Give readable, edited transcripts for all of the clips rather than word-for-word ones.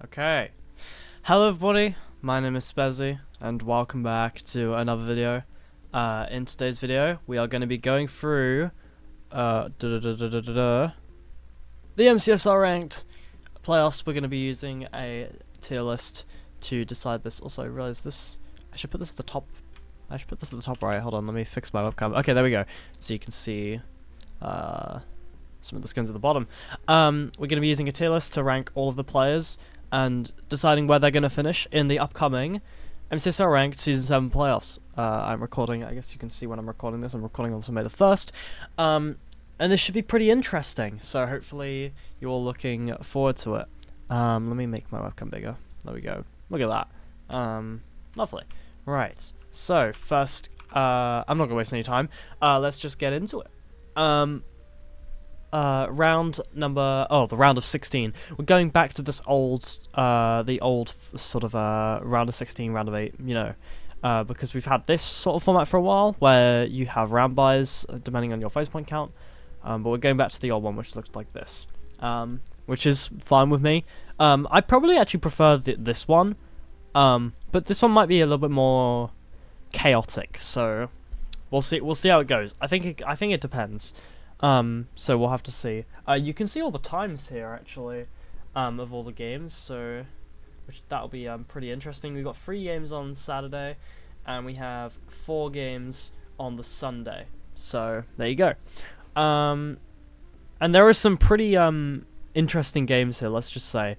Okay. Hello everybody, my name is SpeZy, and welcome back to another video. In today's video, we are going to be going through the MCSR ranked playoffs. We're going to be using a tier list to decide this. Also, I realized this, I should put this at the top. I should put this at the top right. Hold on, let me fix my webcam. Okay, there we go. So you can see some of the skins at the bottom. We're going to be using a tier list to rank all of the players and deciding where they're going to finish in the upcoming MCSR Ranked Season 7 playoffs. I'm recording, I guess you can see when I'm recording this, I'm recording on May the 1st. And this should be pretty interesting, so hopefully you're all looking forward to it. Let me make my webcam bigger. There we go. Look at that. Lovely. Right, so first, I'm not going to waste any time. Let's just get into it. The round of 16. We're going back to this old, the old sort of round of 16, round of 8, you know, because we've had this sort of format for a while, where you have round buys depending on your phase point count, but we're going back to the old one, which looks like this, which is fine with me. I probably actually prefer this one, but this one might be a little bit more chaotic, so we'll see how it goes. I think it depends. So we'll have to see. You can see all the times here, actually, of all the games, so that'll be pretty interesting. We've got 3 games on Saturday, and we have 4 games on the Sunday. So there you go. And there are some pretty interesting games here. Let's just say.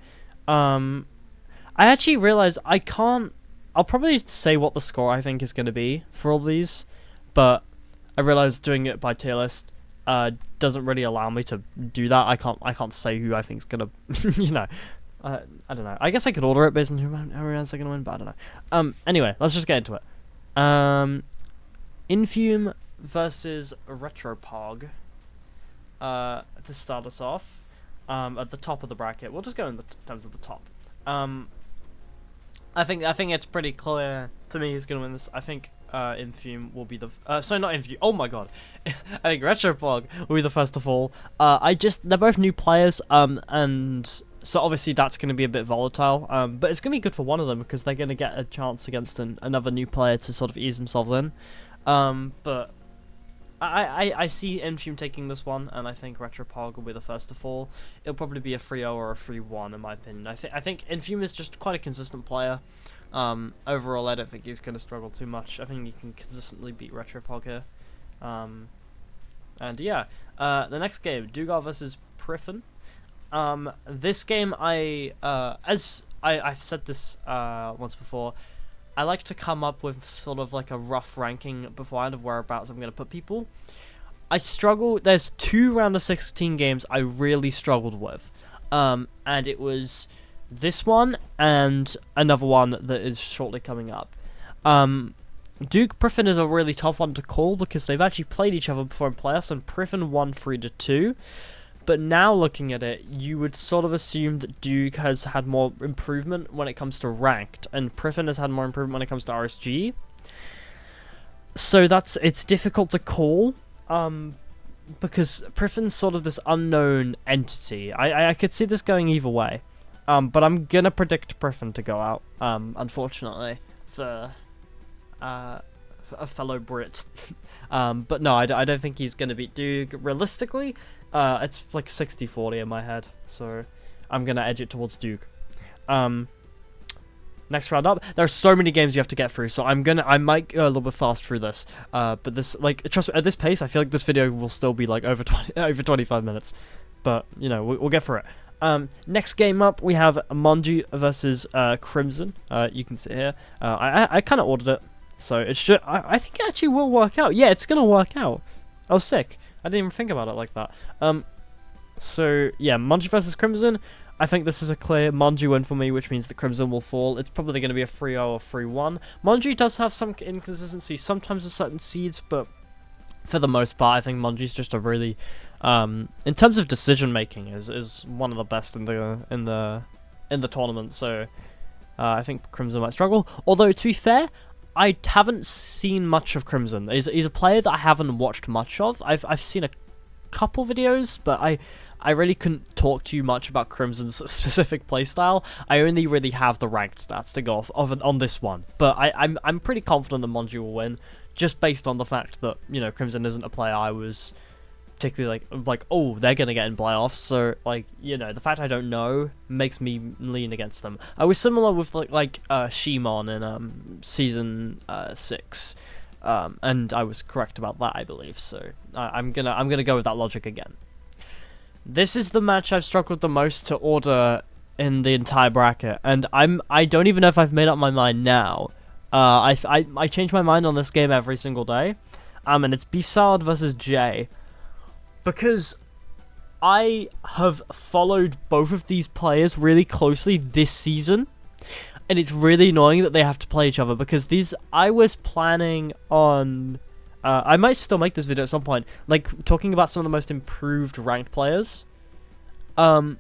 I actually realized I'll probably say what the score I think is going to be for all these, but I realized doing it by tier list doesn't really allow me to do that. I can't say who I think's gonna, you know, I don't know. I guess I could order it based on who rounds are gonna win, but I don't know. Anyway, let's just get into it. Infume versus Retropog. To start us off, at the top of the bracket. We'll just go in the terms of the top. I think it's pretty clear to me who's gonna win this. I think Infume will be the sorry, not Infume. Oh my god, I think Retropog will be the first to fall. They're both new players, and so obviously that's going to be a bit volatile. But it's going to be good for one of them because they're going to get a chance against another new player to sort of ease themselves in. But I see Infume taking this one, and I think Retropog will be the first to fall. It'll probably be a 3-0 or a 3-1 in my opinion. I think Infume is just quite a consistent player. Overall, I don't think he's going to struggle too much. I think he can consistently beat Retropog here. And yeah, the next game, Dugar versus Priffin. This game, as I've said this once before, I like to come up with sort of like a rough ranking beforehand of whereabouts I'm going to put people. I struggle. There's 2 round of 16 games I really struggled with, and it was this one and another one that is shortly coming up. Duke Priffin is a really tough one to call because they've actually played each other before in playoffs, and Priffin won 3-2. But now looking at it, you would sort of assume that Duke has had more improvement when it comes to ranked, and Priffin has had more improvement when it comes to RSG. So it's difficult to call, because Priffin's sort of this unknown entity. I could see this going either way. But I'm gonna predict Priffin to go out, unfortunately, for a fellow Brit. But no, I don't think he's gonna beat Duke. Realistically, it's like 60-40 in my head, so I'm gonna edge it towards Duke. Next round up, there are so many games you have to get through, so I might go a little bit fast through this. But this, like, trust me, at this pace, I feel like this video will still be like over 25 minutes. But you know, we'll get through it. Next game up, we have Monju versus Crimson. You can see here. I kind of ordered it, so it should. I think it actually will work out. Yeah, it's gonna work out. Oh, sick! I didn't even think about it like that. So yeah, Monju versus Crimson. I think this is a clear Monju win for me, which means that Crimson will fall. It's probably going to be a 3-0 or 3-1. Monju does have some inconsistency sometimes with certain seeds, but for the most part, I think Monju's just a really in terms of decision making is one of the best in the tournament. So I think Crimson might struggle. Although to be fair, I haven't seen much of Crimson. He's a player that I haven't watched much of. I've seen a couple videos, but I really couldn't talk to you much about Crimson's specific playstyle. I only really have the ranked stats to go off of on this one, but I'm pretty confident that Monju will win, just based on the fact that, you know, Crimson isn't a player I was particularly like, oh, they're gonna get in playoffs. So, like, you know, the fact I don't know makes me lean against them. I was similar with like Shimon in season 6, and I was correct about that, I believe. So I'm gonna go with that logic again. This is the match I've struggled the most to order in the entire bracket, and I don't even know if I've made up my mind now. I change my mind on this game every single day, and it's Beef Salad versus Jay. Because I have followed both of these players really closely this season, and it's really annoying that they have to play each other, because I was planning on, I might still make this video at some point, like, talking about some of the most improved ranked players, and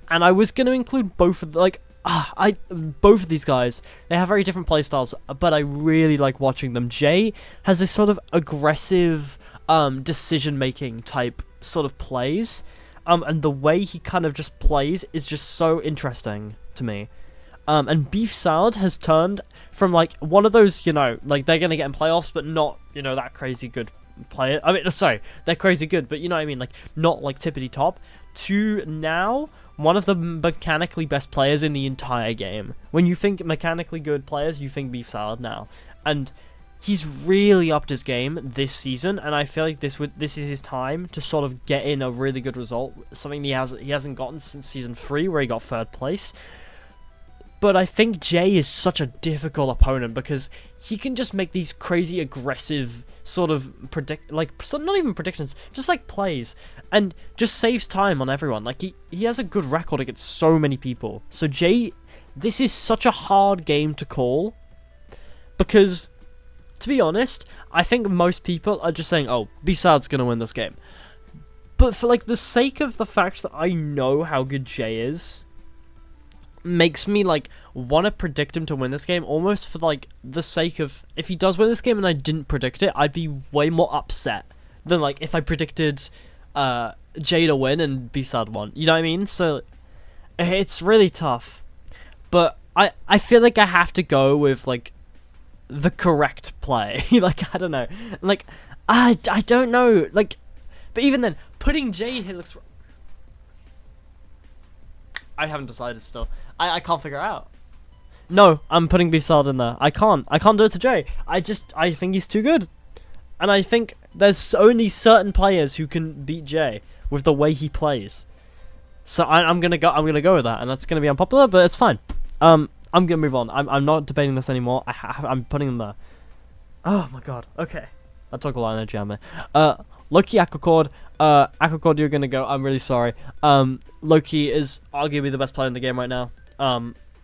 I was going to include both of, both of these guys. They have very different playstyles, but I really like watching them. Jay has this sort of aggressive, decision-making type sort of plays, and the way he kind of just plays is just so interesting to me. And Beef Salad has turned from, like, one of those, you know, like, they're gonna get in playoffs, but not, you know, that crazy good player. I mean, sorry, they're crazy good, but you know what I mean, like, not, like, tippity top, to now one of the mechanically best players in the entire game. When you think mechanically good players, you think Beef Salad now. And he's really upped his game this season, and I feel like this is his time to sort of get in a really good result, something he hasn't gotten since season 3, where he got 3rd place. But I think Jay is such a difficult opponent, because he can just make these crazy aggressive sort of not even predictions, just like plays, and just saves time on everyone. Like, he has a good record against so many people. So Jay, this is such a hard game to call, because, to be honest, I think most people are just saying, oh, Beef Salad's gonna win this game. But for, like, the sake of the fact that I know how good Jay is, makes me, like, want to predict him to win this game, almost for, like, the sake of, if he does win this game and I didn't predict it, I'd be way more upset than, like, if I predicted Jay to win and Beef Salad won. You know what I mean? So, it's really tough. But I feel like I have to go with, like, the correct play. Like, I don't know. Like, I don't know. Like, but even then, putting Jay here looks... I haven't decided still. I can't figure out. No, I'm putting Beef Salad in there. I can't do it to Jay. I think he's too good. And I think there's only certain players who can beat Jay with the way he plays. So I'm gonna go with that, and that's gonna be unpopular, but it's fine. I'm gonna move on. I'm not debating this anymore. I'm putting him there. Oh my god. Okay. That took a lot of energy on me. Loki Aquacord. Aquacord, you're gonna go. I'm really sorry. Loki is arguably the best player in the game right now.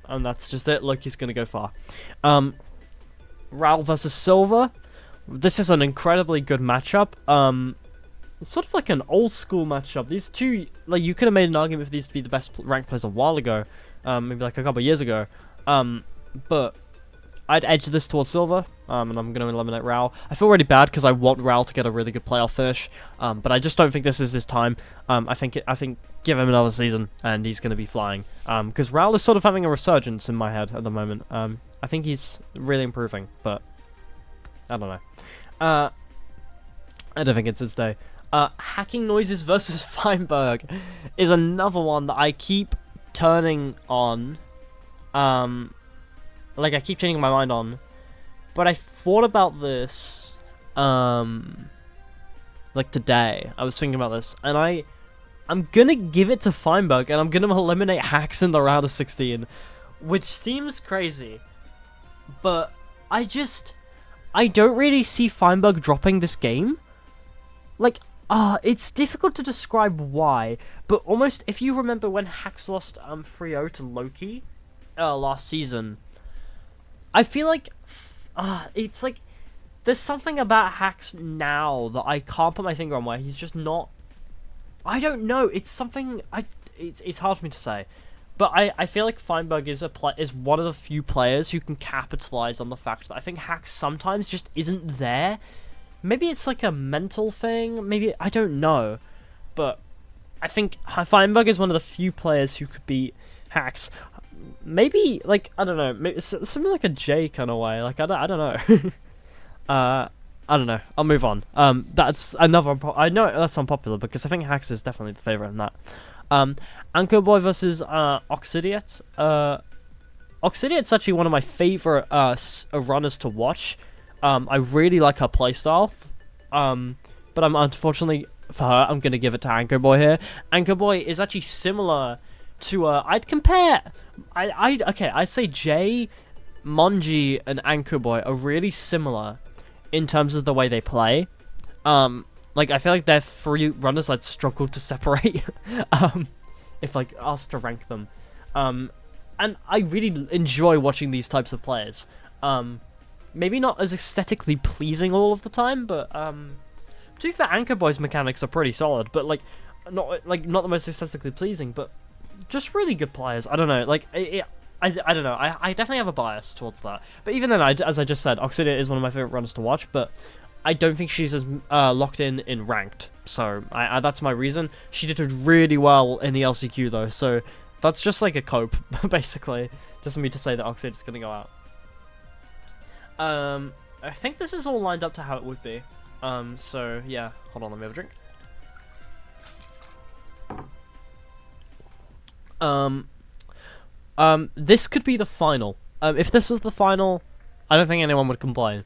And that's just it. Loki's gonna go far. Raul versus Silver. This is an incredibly good matchup. It's sort of like an old school matchup. These two, like, you could have made an argument for these to be the best ranked players a while ago. Maybe like a couple of years ago. But I'd edge this towards Silver, and I'm going to eliminate Raul. I feel really bad because I want Raul to get a really good playoff finish, but I just don't think this is his time. I think give him another season, and he's going to be flying. Because Raul is sort of having a resurgence in my head at the moment. I think he's really improving, but I don't know. I don't think it's his day. Hacking Noises versus Feinberg is another one that I keep turning on. Like, I keep changing my mind on. But I thought about this, like, today. I was thinking about this. And I'm gonna give it to Feinberg, and I'm gonna eliminate Hacks in the round of 16. Which seems crazy. But I don't really see Feinberg dropping this game. Like, it's difficult to describe why. But almost, if you remember when Hacks lost 3-0 to Loki last season, I feel like it's like there's something about Hacks now that I can't put my finger on, where he's just not. I don't know. It's something. It's hard for me to say, but I feel like Feinberg is one of the few players who can capitalize on the fact that I think Hacks sometimes just isn't there. Maybe it's like a mental thing. Maybe, I don't know, but I think Feinberg is one of the few players who could beat Hacks. Maybe like I don't know, maybe something like a J kind of way. Like I don't know. I don't know. I'll move on. That's another. I know that's unpopular because I think Hacks is definitely the favorite in that. Anchor Boy versus Oxidiate. Oxidiate's actually one of my favorite runners to watch. I really like her playstyle. But I'm unfortunately for her, I'm gonna give it to Anchor Boy here. Anchor Boy is actually similar to I'd compare. I'd say Jay, Monji, and Anchor Boy are really similar in terms of the way they play. Like I feel like they're three runners I'd struggle to separate. If like asked to rank them. And I really enjoy watching these types of players. Maybe not as aesthetically pleasing all of the time, but to be fair, Anchor Boy's mechanics are pretty solid, but like not the most aesthetically pleasing, but just really good players. I don't know, like I don't know. I definitely have a bias towards that. But even then, as I just said, Oxidia is one of my favorite runners to watch, but I don't think she's as locked in ranked. So that's my reason. She did really well in the LCQ though, so that's just like a cope, basically, just for me to say that Oxidia's gonna go out. I think this is all lined up to how it would be. So yeah, hold on, let me have a drink. This could be the final. If this was the final, I don't think anyone would complain.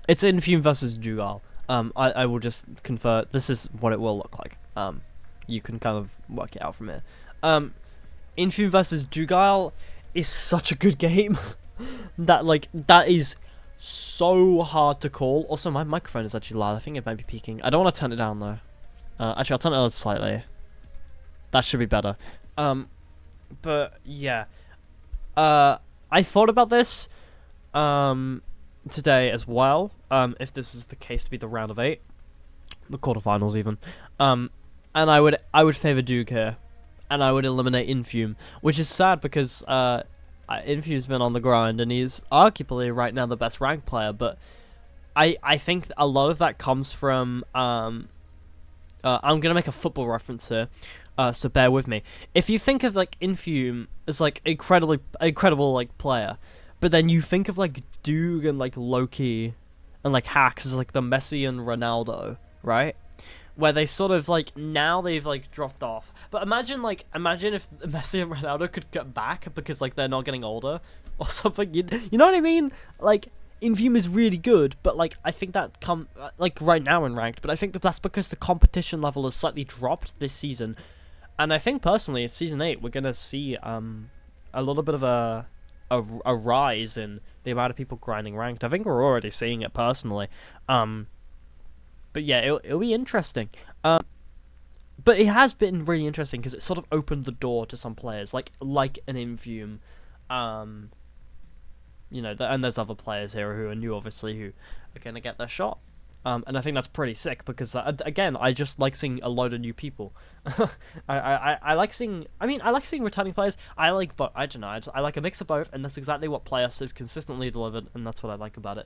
It's Infume versus Jugal. I will just confer. This is what it will look like. You can kind of work it out from here. Infume versus Jugal is such a good game. that is so hard to call. Also, my microphone is actually loud. I think it might be peaking. I don't want to turn it down though. Actually, I'll turn it down slightly. That should be better. But yeah. I thought about this today as well. If this was the case to be the round of 8, the quarterfinals even. And I would favor Duke here, and I would eliminate Infume, which is sad because Infume's been on the grind and he's arguably right now the best ranked player. But I think a lot of that comes from I'm gonna make a football reference here. So bear with me. If you think of like Infume as like incredible like player, but then you think of like Doog and like Loki and like Hacks as like the Messi and Ronaldo, right? Where they sort of like now they've like dropped off. But imagine if Messi and Ronaldo could get back because like they're not getting older or something. You know what I mean? Like Infume is really good, but like I think that like right now in ranked, but I think that's because the competition level has slightly dropped this season. And I think personally, in Season 8, we're going to see a little bit of a rise in the amount of people grinding ranked. I think we're already seeing it personally. But yeah, it'll be interesting. But it has been really interesting because it sort of opened the door to some players, like an Infume. You know, and there's other players here who are new, obviously, who are going to get their shot. And I think that's pretty sick because again, I just like seeing a load of new people. I like seeing. I mean, I like seeing returning players. I don't know. I like a mix of both, and that's exactly what Playoffs has consistently delivered, and that's what I like about it.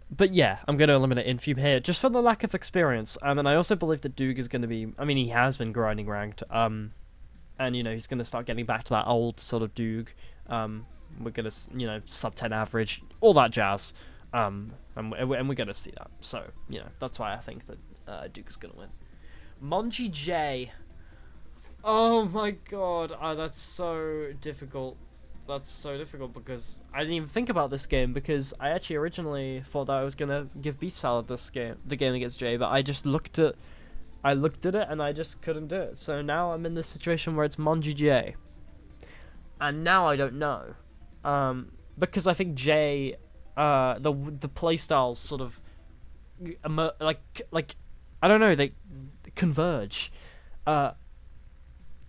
But yeah, I'm going to eliminate Infume here just for the lack of experience. And I also believe that Doog is going to be. I mean, he has been grinding ranked. And you know, he's going to start getting back to that old sort of Doog. We're going to sub 10 average, all that jazz. And we're gonna see that. So, you know, that's why I think that Duke's gonna win. Monji J. Oh my god. That's so difficult. That's so difficult because I didn't even think about this game because I actually originally thought that I was gonna give Beast Salad the game against J, but I just looked at it and I just couldn't do it. So now I'm in this situation where it's Monji J. And now I don't know. Because I think J the playstyles sort of like I don't know, they converge.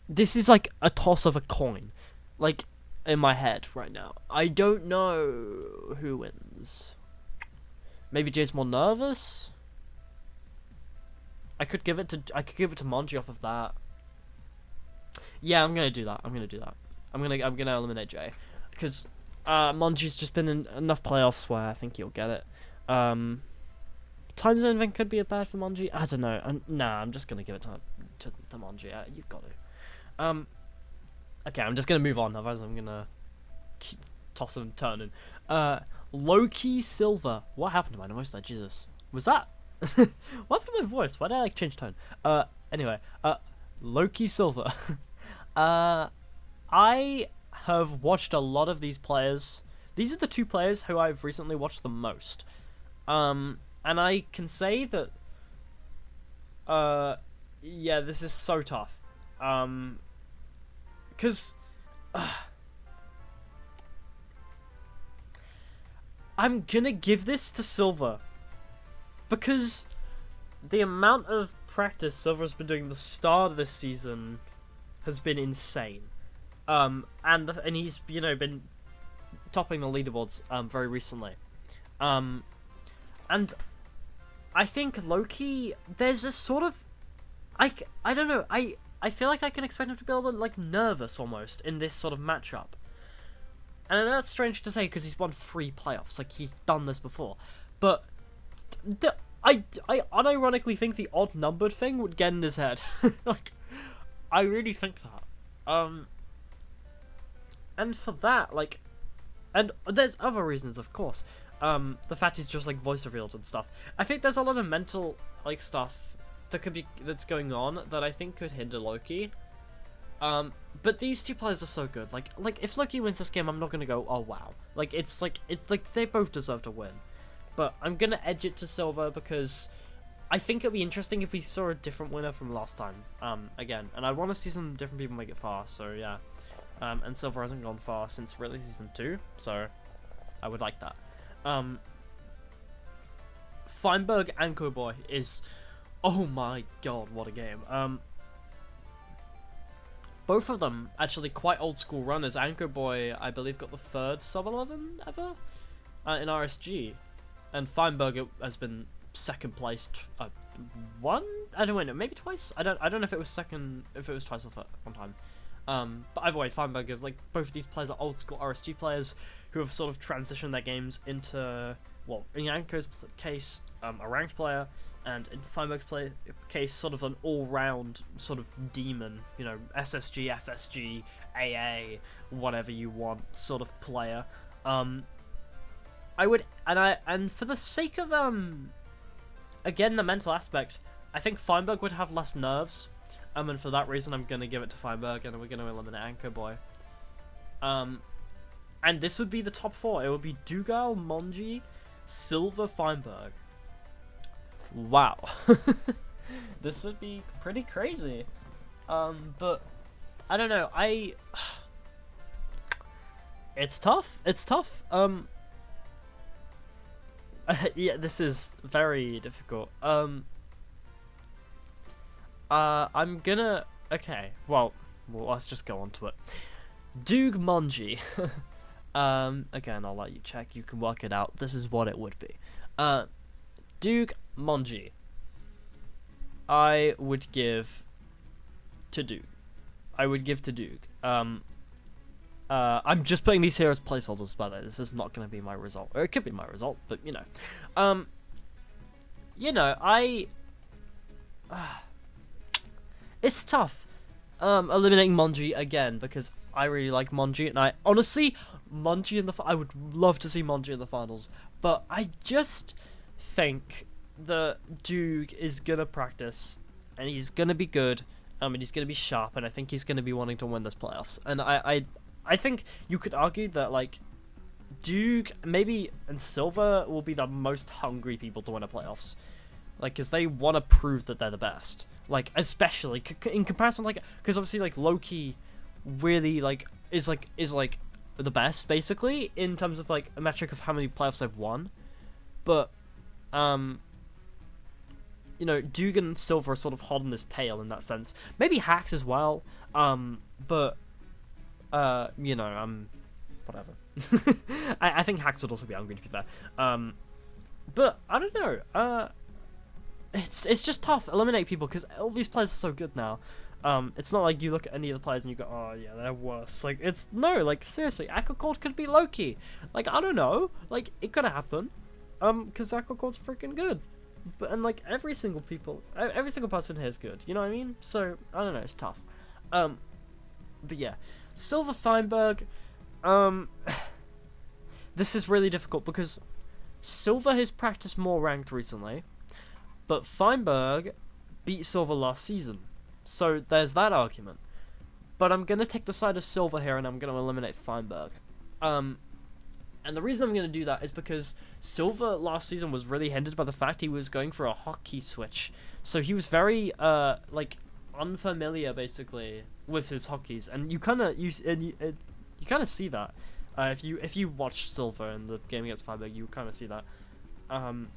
This is like a toss of a coin, like in my head right now. I don't know who wins. Maybe Jay's more nervous. I could give it to Monji off of that. Yeah, I'm gonna do that. I'm gonna eliminate Jay because Monji's just been in enough playoffs where I think he'll get it. time zone thing could be bad for Monji. I don't know. Nah, I'm just gonna give it to Monji. You've got to. Okay, I'm just gonna move on. Otherwise, I'm gonna keep tossing and turning. Loki Silver. What happened to my voice there? Jesus. Was that? What happened to my voice? Why did I change tone? Anyway. Loki Silver. I have watched a lot of these players. These are the two players who I've recently watched the most. And I can say that. Yeah, this is so tough. Because. I'm gonna give this to Silver. Because the amount of practice Silver's been doing the start of this season has been insane. And he's, been topping the leaderboards very recently. And I think Loki, there's a sort of I don't know, I feel like I can expect him to be a little bit like nervous almost in this sort of matchup. And I know that's strange to say because he's won 3 playoffs, like he's done this before. But I unironically think the odd numbered thing would get in his head. Like, I really think that. And for that, like, and there's other reasons, of course. The fact he's just like voice revealed and stuff. I think there's a lot of mental like stuff that's going on that I think could hinder Loki. But these two players are so good. Like if Loki wins this game, I'm not gonna go, oh wow. Like it's like they both deserve to win. But I'm gonna edge it to Silver because I think it'd be interesting if we saw a different winner from last time. Again, and I want to see some different people make it far. So yeah. And Silver hasn't gone far since really season 2, so I would like that. Feinberg Anko Boy is, oh my god, what a game. Both of them actually quite old school runners. Anko Boy, I believe, got the 3rd sub 11 ever in RSG, and Feinberg has been second placed one. I don't know, maybe twice. I don't know if it was second, if it was twice or one time. But either way, Feinberg is like both of these players are old school RSG players who have sort of transitioned their games into, well, in Yanko's case, a ranked player, and in Feinberg's case, sort of an all-round sort of demon, SSG, FSG, AA, whatever you want, sort of player. I would, and for the sake of again the mental aspect, I think Feinberg would have less nerves. And for that reason, I'm going to give it to Feinberg, and we're going to eliminate Anko Boy. And this would be the top 4. It would be Dougal, Monji, Silver, Feinberg. Wow. This would be pretty crazy. But, I don't know, it's tough. It's tough. Yeah, this is very difficult. I'm gonna... Okay, well, let's just go on to it. Doog Monji. Again, I'll let you check. You can work it out. This is what it would be. Doog Monji. I would give to Doog. I'm just putting these here as placeholders, by the way. This is not going to be my result. Or it could be my result, but, it's tough eliminating Monji again because I really like Monji, and I honestly I would love to see Monji in the finals, but I just think that Doog is gonna practice and he's gonna be good, and he's gonna be sharp, and I think he's gonna be wanting to win this playoffs. And I think you could argue that like Doog maybe and Silver will be the most hungry people to win a playoffs, like because they want to prove that they're the best. Like, especially in comparison, like, because obviously, like, Loki really, like, is the best, basically, in terms of, like, a metric of how many playoffs they've won. But, Doog and Silver are sort of hot on his tail in that sense. Maybe Hax as well, but, whatever. I think Hax would also be hungry, to be fair. But, I don't know, It's just tough. Eliminate people because all these players are so good now. It's not like you look at any of the players and you go, oh yeah, they're worse. Like seriously, Aquacord could be Loki. Like I don't know. Like it could happen. Because Aquacord's freaking good. but and like every single person here is good. You know what I mean? So I don't know. It's tough. But yeah, Silver Feinberg. This is really difficult because Silver has practiced more ranked recently, but Feinberg beat Silver last season. So there's that argument. But I'm going to take the side of Silver here and I'm going to eliminate Feinberg. And the reason I'm going to do that is because Silver last season was really hindered by the fact he was going for a hotkey switch. So he was very, unfamiliar, basically, with his hotkeys. And you kind of see that. If you watch Silver in the game against Feinberg, you kind of see that.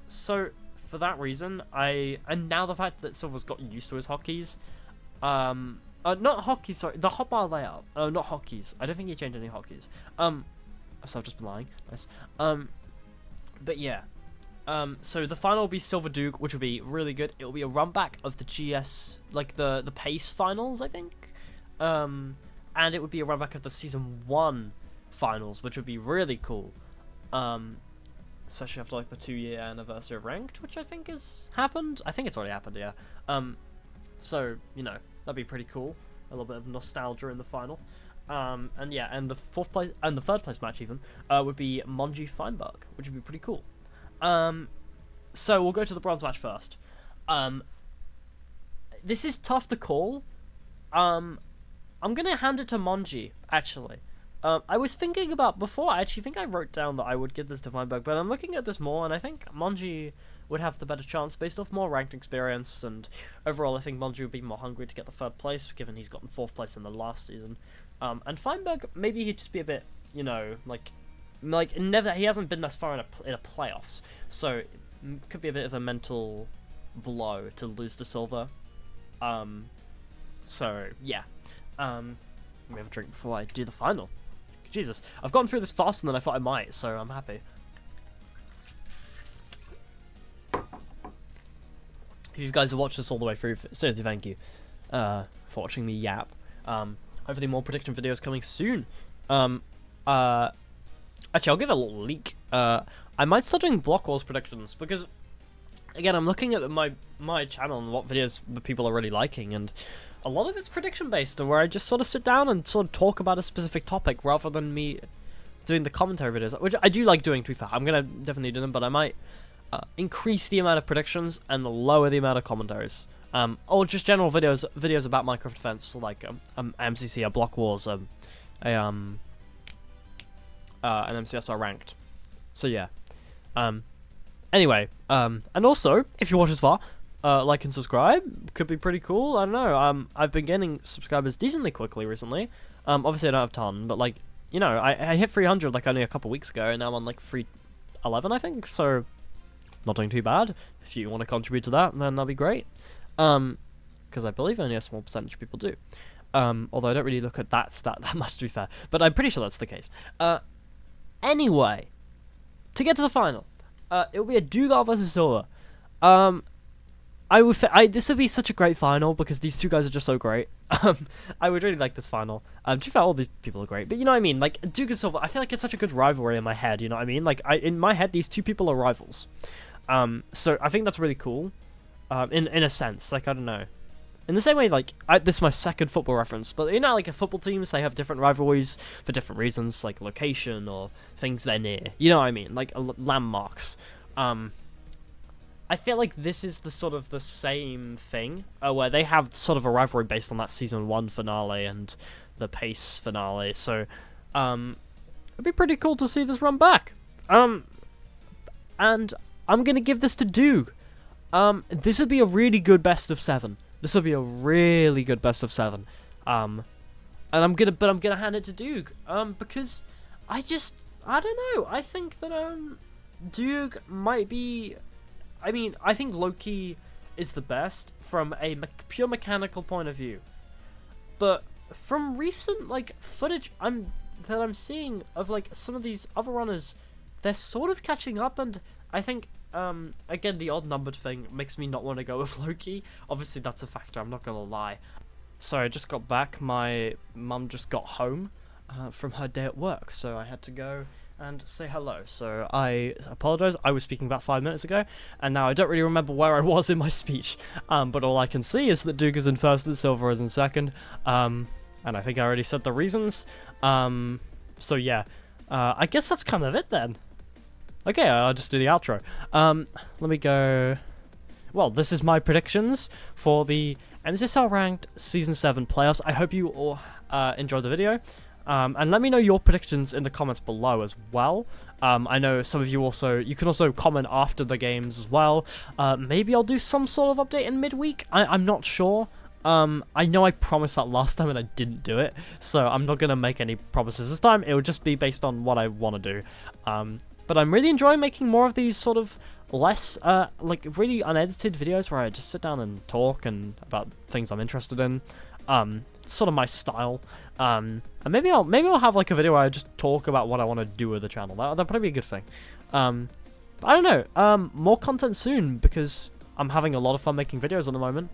So for that reason, and now the fact that Silver's got used to his hotkeys, not hotkeys, sorry, the hotbar layout. Not hotkeys. I don't think he changed any hotkeys. So I've just been lying. Nice. But yeah. So the final will be Silver Duke, which will be really good. It will be a run back of the GS, like the PACE finals, I think. And it would be a run back of the Season 1 finals, which would be really cool. Especially after like the 2-year anniversary of Ranked, which I think has happened. I think it's already happened, yeah. So, you know, that'd be pretty cool. A little bit of nostalgia in the final. And yeah, and the fourth place and the third place match even would be Monji Feinberg, which would be pretty cool. So we'll go to the bronze match first. This is tough to call. I'm gonna hand it to Monji, actually. I was thinking about before. I actually think I wrote down that I would give this to Feinberg, but I'm looking at this more, and I think Monji would have the better chance based off more ranked experience, and overall I think Monji would be more hungry to get the third place, given he's gotten fourth place in the last season. And Feinberg, maybe he'd just be a bit, you know, like never. He hasn't been this far in a playoffs, so it could be a bit of a mental blow to lose to Silver. So yeah. Let me have a drink before I do the final. Jesus, I've gone through this faster than I thought I might, so I'm happy. If you guys have watched this all the way through, seriously, thank you for watching me yap. Hopefully more prediction videos coming soon. Actually, I'll give a little leak. I might start doing Block Wars predictions, because, again, I'm looking at my channel and what videos the people are really liking, and a lot of it's prediction-based, where I just sort of sit down and sort of talk about a specific topic, rather than me doing the commentary videos, which I do like doing, to be fair. I'm going to definitely do them, but I might increase the amount of predictions and lower the amount of commentaries. Or just general videos about Minecraft Defense, like MCSR, Block Wars, an MCSR ranked. So yeah. Anyway, and also, if you watch this far, like and subscribe could be pretty cool. I don't know. I've been gaining subscribers decently quickly recently. Obviously I don't have a ton, but like, you know, I hit 300 like only a couple weeks ago, and now I'm on like 311, I think. So not doing too bad. If you want to contribute to that, then that'll be great. Because I believe only a small percentage of people do. Although I don't really look at that stat that much, to be fair. But I'm pretty sure that's the case. Anyway, to get to the final, it will be a Dugal versus Silver. This would be such a great final because these two guys are just so great. I would really like this final. To be fair, all these people are great, but you know what I mean. Like Duke and Silver, I feel like it's such a good rivalry in my head. You know what I mean? Like in my head, these two people are rivals. So I think that's really cool. In a sense, like I don't know. In the same way, like this is my second football reference, but you know, like football teams, they have different rivalries for different reasons, like location or things they're near. You know what I mean? Like landmarks. I feel like this is the sort of the same thing, where they have sort of a rivalry based on that Season 1 finale and the PACE finale, so, it'd be pretty cool to see this run back. And I'm gonna give this to Duke. This would be a really good best of 7. This would be a really good best of 7. And I'm gonna hand it to Duke, because I don't know, I think that, Duke might be... I mean, I think Loki is the best from a pure mechanical point of view. But from recent, like, footage that I'm seeing of, like, some of these other runners, they're sort of catching up, and I think, again, the odd-numbered thing makes me not want to go with Loki. Obviously, that's a factor, I'm not gonna lie. Sorry, I just got back. My mum just got home from her day at work, so I had to go and say hello. So I apologize, I was speaking about 5 minutes ago, and now I don't really remember where I was in my speech, but all I can see is that Duke is in first and Silver is in second, and I think I already said the reasons, so yeah, I guess that's kind of it then. Okay, I'll just do the outro. Let me go... Well, this is my predictions for the MCSR Ranked Season 7 playoffs. I hope you all enjoyed the video. And let me know your predictions in the comments below as well. I know some of you you can also comment after the games as well. Maybe I'll do some sort of update in midweek. I'm not sure. I know I promised that last time and I didn't do it, so I'm not going to make any promises this time. It will just be based on what I want to do. But I'm really enjoying making more of these sort of less, like, really unedited videos where I just sit down and talk and about things I'm interested in. It's sort of my style. And maybe I'll have like a video where I just talk about what I want to do with the channel. That'll probably be a good thing. But I don't know. More content soon because I'm having a lot of fun making videos at the moment.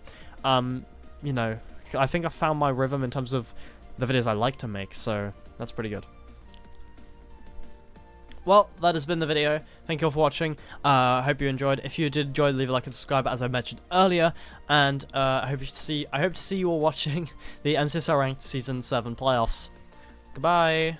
You know, I think I found my rhythm in terms of the videos I like to make, so that's pretty good. Well, that has been the video. Thank you all for watching. I hope you enjoyed. If you did enjoy, leave a like and subscribe, as I mentioned earlier. And I hope to see you all watching the MCSR Ranked Season 7 playoffs. Goodbye.